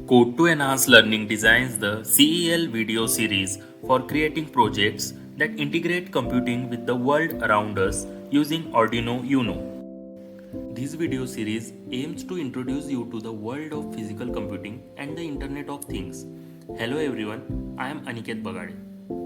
Code to Enhance Learning designs the CEL video series for creating projects that integrate computing with the world around us using Arduino UNO. This video series aims to introduce you to the world of physical computing and the Internet of Things. Hello everyone, I am Aniket Bagade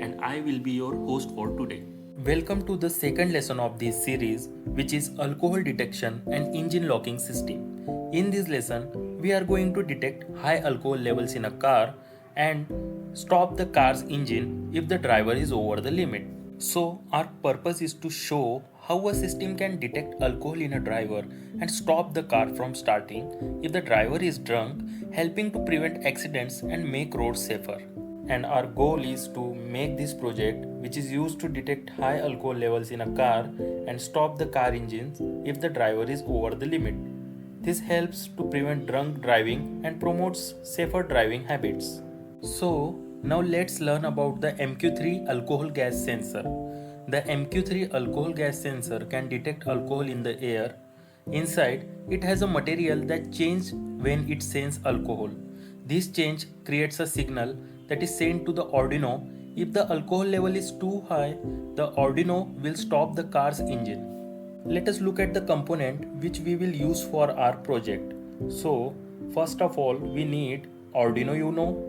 and I will be your host for today. Welcome to the second lesson of this series, which is alcohol detection and engine locking system. In this lesson, we are going to detect high alcohol levels in a car and stop the car's engine if the driver is over the limit. So, our purpose is to show how a system can detect alcohol in a driver and stop the car from starting if the driver is drunk, helping to prevent accidents and make roads safer. And our goal is to make this project, which is used to detect high alcohol levels in a car and stop the car engines if the driver is over the limit. This helps to prevent drunk driving and promotes safer driving habits. So, now let's learn about the MQ3 alcohol gas sensor. The MQ3 alcohol gas sensor can detect alcohol in the air. Inside, it has a material that changes when it senses alcohol. This change creates a signal that is sent to the Arduino. If the alcohol level is too high, the Arduino will stop the car's engine. Let us look at the component which we will use for our project. So, first of all, we need Arduino UNO,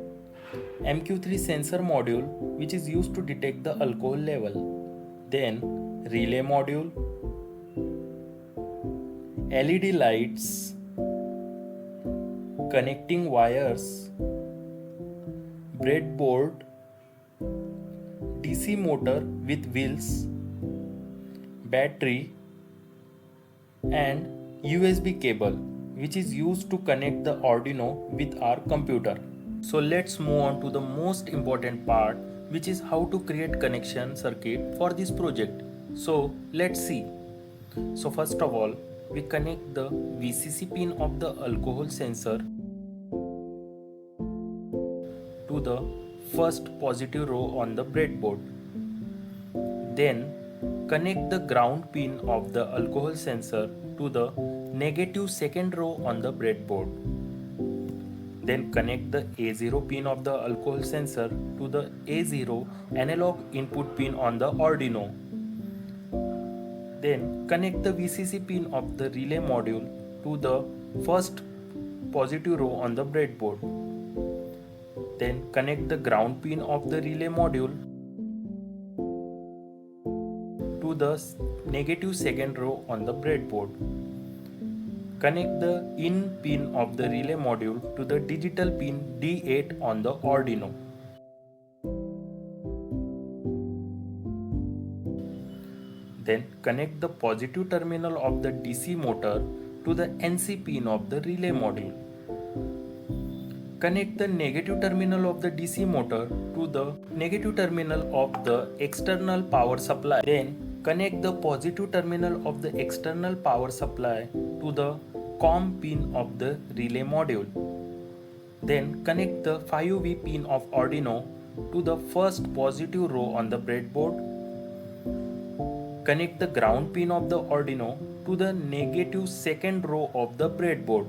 MQ3 sensor module which is used to detect the alcohol level. Then relay module, LED lights, connecting wires, breadboard, DC motor with wheels, battery and USB cable which is used to connect the Arduino with our computer. So let's move on to the most important part, which is how to create connection circuit for this project. So let's see. So first of all, we connect the VCC pin of the alcohol sensor to the first positive row on the breadboard. Then connect the ground pin of the alcohol sensor to the negative second row on the breadboard. Then connect the A0 pin of the alcohol sensor to the A0 analog input pin on the Arduino. Then connect the VCC pin of the relay module to the first positive row on the breadboard. Then connect the ground pin of the relay module to the negative second row on the breadboard. Connect the in pin of the relay module to the digital pin D8 on the Arduino. Then connect the positive terminal of the DC motor to the NC pin of the relay module. Connect the negative terminal of the DC motor to the negative terminal of the external power supply. Then connect the positive terminal of the external power supply to the COM pin of the relay module. Then connect the 5V pin of Arduino to the first positive row on the breadboard. Connect the ground pin of the Arduino to the negative second row of the breadboard.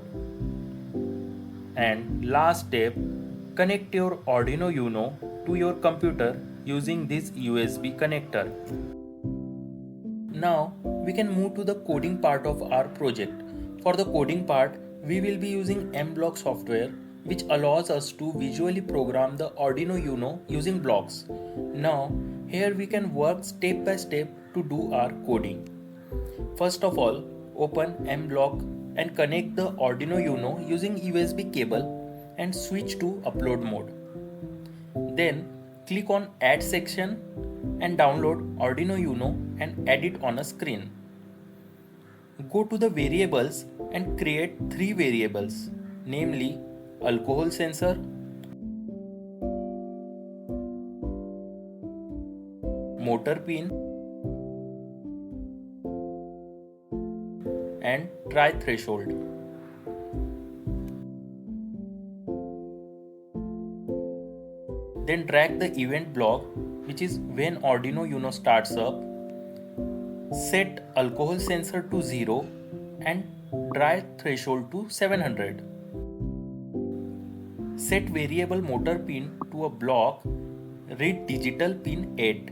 And last step, connect your Arduino UNO to your computer using this USB connector. Now we can move to the coding part of our project. For the coding part, we will be using MBlock software which allows us to visually program the Arduino UNO using blocks. Now here we can work step by step to do our coding. First of all, open MBlock and connect the Arduino UNO using USB cable and switch to upload mode. Then click on add section and download Arduino UNO and add it on a screen. Go to the variables and create 3 variables, namely alcohol sensor, motor pin and try threshold. Then drag the event block, which is when Arduino UNO starts up. Set alcohol sensor to 0 and dry threshold to 700. set variable motor pin to a block, read digital pin 8.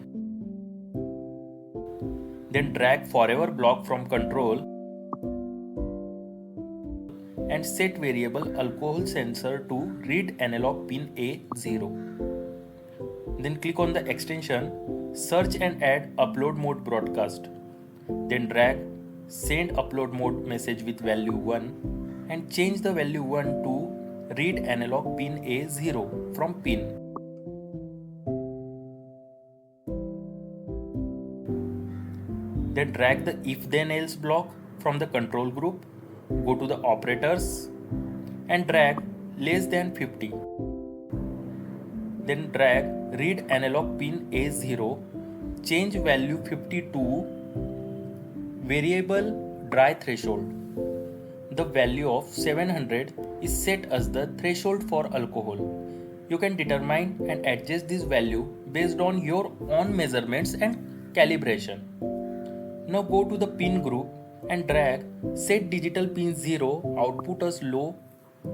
Then drag forever block from control and set variable alcohol sensor to read analog pin A0. Then click on the extension, search and add upload mode broadcast. Then drag send upload mode message with value 1 and change the value 1 to read analog pin A0 from pin. Then drag the if then else block from the control group, go to the operators and drag less than 50. Then drag read analog pin A0, change value 50 to variable dry threshold. The value of 700 is set as the threshold for alcohol. You can determine and adjust this value based on your own measurements and calibration. Now go to the pin group and drag set digital pin 0 output as low,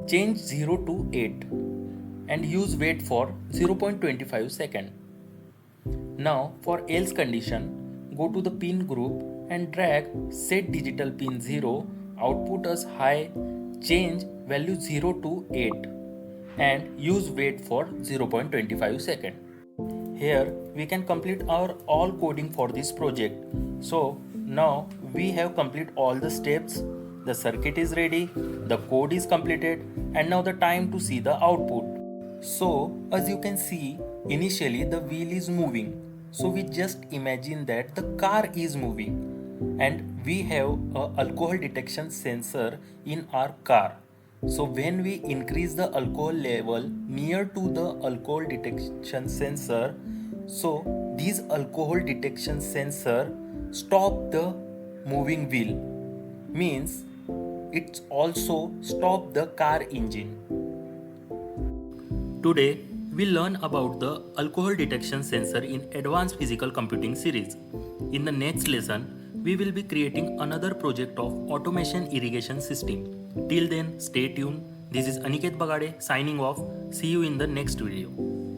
change 0 to 8 and use wait for 0.25 second. Now for else condition, go to the pin group and drag set digital pin 0 output as high, change value 0 to 8 and use wait for 0.25 second. Here we can complete our all coding for this project. So now we have completed all the steps, the circuit is ready, the code is completed, and now the time to see the output. So as you can see, initially the wheel is moving. So we just imagine that the car is moving and we have a alcohol detection sensor in our car. So when we increase the alcohol level near to the alcohol detection sensor, so this alcohol detection sensor stop the moving wheel, means it also stop the car engine. Today we learn about the alcohol detection sensor in advanced physical computing series. In the next lesson we will be creating another project of automation irrigation system. Till then, stay tuned. This is Aniket Bagade signing off. See you in the next video.